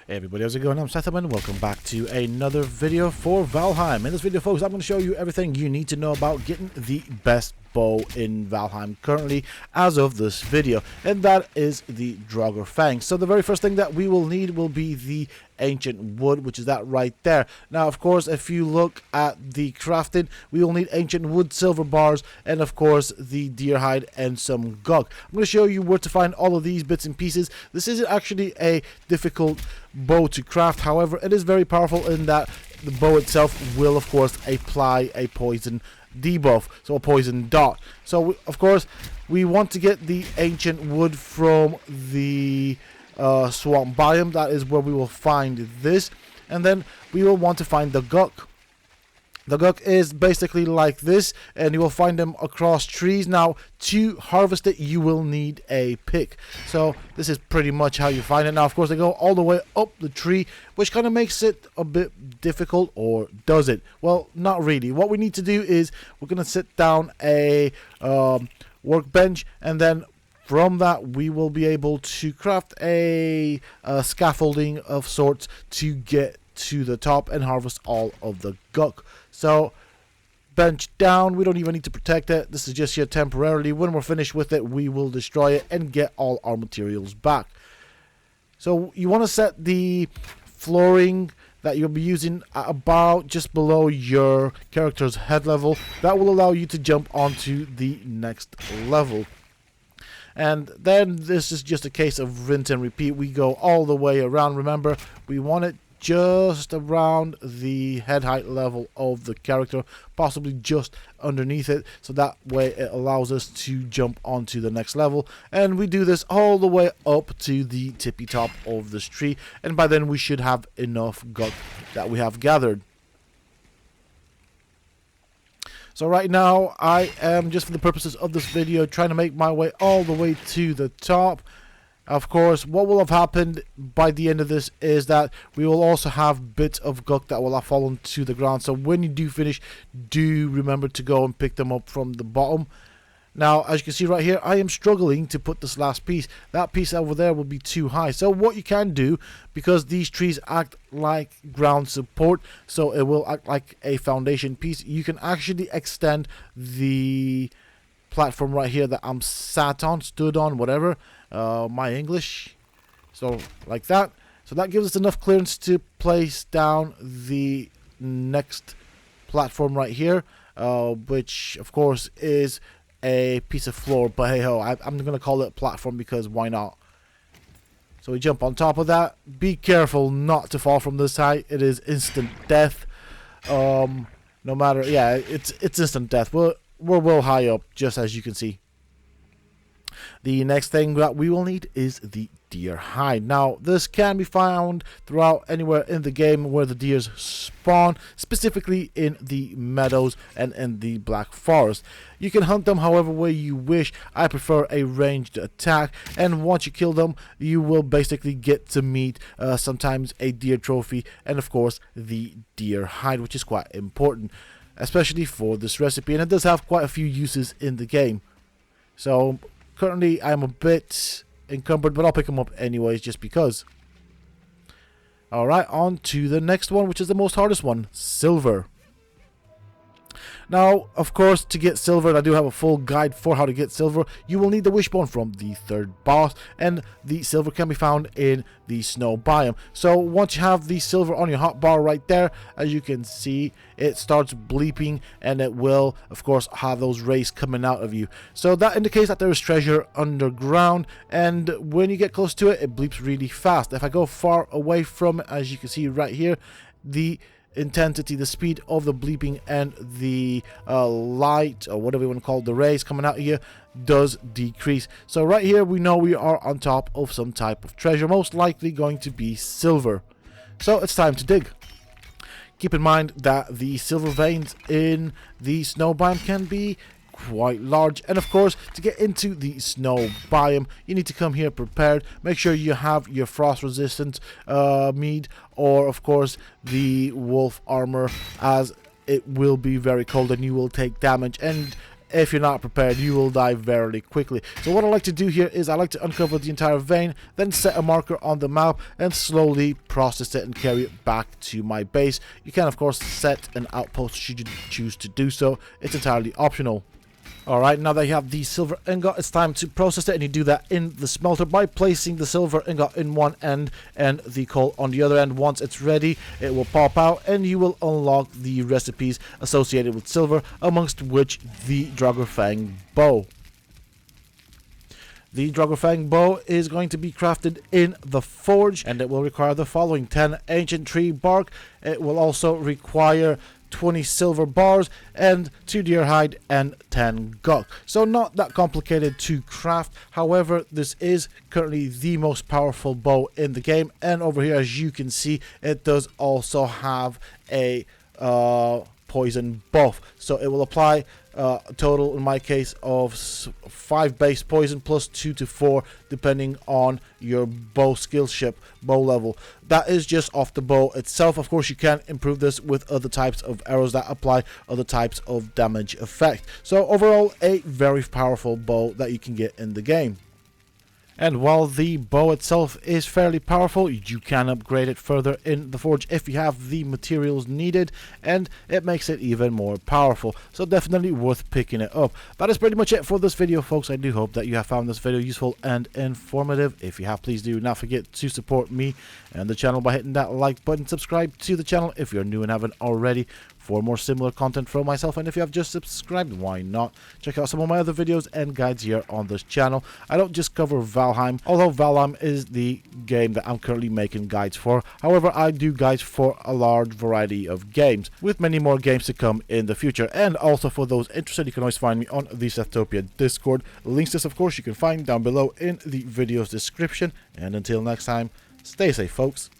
Hey everybody, how's it going? I'm Sethum and welcome back to another video for Valheim. In this video, folks, I'm going to show you everything you need to know about getting the best bow in Valheim currently as of this video, and that is the Draugr Fang. So the very first thing that we will need will be the ancient wood, which is that right there. Now, of course, if you look at the crafting, we will need ancient wood, silver bars, and of course the deer hide and some gunk. I'm going to show you where to find all of these bits and pieces. This isn't actually a difficult bow to craft, however, it is very powerful in that the bow itself will of course apply a poison debuff, so a poison dot. So of course we want to get the ancient wood from the swamp biome. That is where we will find this, and then we will want to find the gunk. The gunk is basically like this, and you will find them across trees. Now, to harvest it, you will need a pick. So this is pretty much how you find it. Now, of course, they go all the way up the tree, which kind of makes it a bit difficult, or does it? Well, not really. What we need to do is we're going to sit down a workbench, and then from that we will be able to craft a scaffolding of sorts to get to the top and harvest all of the gunk. So bench down, we don't even need to protect it. This is just here temporarily. When we're finished with it, we will destroy it and get all our materials back. So you want to set the flooring that you'll be using at about just below your character's head level. That will allow you to jump onto the next level. And then this is just a case of rinse and repeat. We go all the way around. Remember, we want it just around the head height level of the character, possibly just underneath it, so that way it allows us to jump onto the next level. And we do this all the way up to the tippy top of this tree, and by then we should have enough gunk that we have gathered. So right now I am, just for the purposes of this video, trying to make my way all the way to the top. Of course, what will have happened by the end of this is that we will also have bits of gunk that will have fallen to the ground. So when you do finish, do remember to go and pick them up from the bottom. Now, as you can see right here, I am struggling to put this last piece. That piece over there will be too high. So what you can do, because these trees act like ground support, so it will act like a foundation piece, you can actually extend the platform right here that I'm sat on, stood on, whatever, my English, so like that. So that gives us enough clearance to place down the next platform right here, which of course is a piece of floor, but hey ho, I'm gonna call it a platform because why not. So we jump on top of that. Be careful not to fall from this height. It is instant death. No matter, yeah, it's instant death. We're well high up, just as you can see. The next thing that we will need is the deer hide. Now, this can be found throughout anywhere in the game where the deers spawn, specifically in the meadows and in the black forest. You can hunt them however way you wish. I prefer a ranged attack, and once you kill them, you will basically get to meet sometimes a deer trophy, and of course the deer hide, which is quite important, especially for this recipe, and it does have quite a few uses in the game. So currently I'm a bit encumbered, but I'll pick them up anyways just because. Alright, on to the next one, which is the most hardest one, silver. Now, of course, to get silver, and I do have a full guide for how to get silver, you will need the wishbone from the third boss, and the silver can be found in the snow biome. So once you have the silver on your hotbar right there, as you can see, it starts bleeping, and it will, of course, have those rays coming out of you. So that indicates that there is treasure underground, and when you get close to it, it bleeps really fast. If I go far away from it, as you can see right here, the intensity, the speed of the bleeping and the light, or whatever you want to call it, the rays coming out here, does decrease. So right here we know we are on top of some type of treasure, most likely going to be silver. So it's time to dig. Keep in mind that the silver veins in the snow biome can be quite large, and of course, to get into the snow biome, you need to come here prepared. Make sure you have your frost resistant mead, or of course the wolf armor, as it will be very cold and you will take damage. And if you're not prepared, you will die very quickly. So what I like to do here is I like to uncover the entire vein, then set a marker on the map and slowly process it and carry it back to my base. You can of course set an outpost should you choose to do so. It's entirely optional. Alright, now that you have the silver ingot, it's time to process it, and you do that in the smelter by placing the silver ingot in one end and the coal on the other end. Once it's ready, it will pop out and you will unlock the recipes associated with silver, amongst which the Draugr Fang Bow. The Draugr Fang Bow is going to be crafted in the forge, and it will require the following: 10 ancient tree bark. It will also require 20 silver bars and 2 deer hide and 10 gunk. So not that complicated to craft. However, this is currently the most powerful bow in the game, and over here, as you can see, it does also have a poison buff, so it will apply a total in my case of 5 base poison plus 2 to 4 depending on your bow bow level. That is just off the bow itself. Of course, you can improve this with other types of arrows that apply other types of damage effect. So overall, a very powerful bow that you can get in the game. And while the bow itself is fairly powerful, you can upgrade it further in the forge if you have the materials needed, and it makes it even more powerful. So definitely worth picking it up. That is pretty much it for this video, folks. I do hope that you have found this video useful and informative. If you have, please do not forget to support me and the channel by hitting that like button. Subscribe to the channel if you're new and haven't already for more similar content from myself, and if you have just subscribed, why not check out some of my other videos and guides here on this channel. I don't just cover Valheim, although Valheim is the game that I'm currently making guides for. However, I do guides for a large variety of games, with many more games to come in the future. And also, for those interested, you can always find me on the Sethum Discord. Links to this, of course, you can find down below in the video's description. And until next time, stay safe, folks.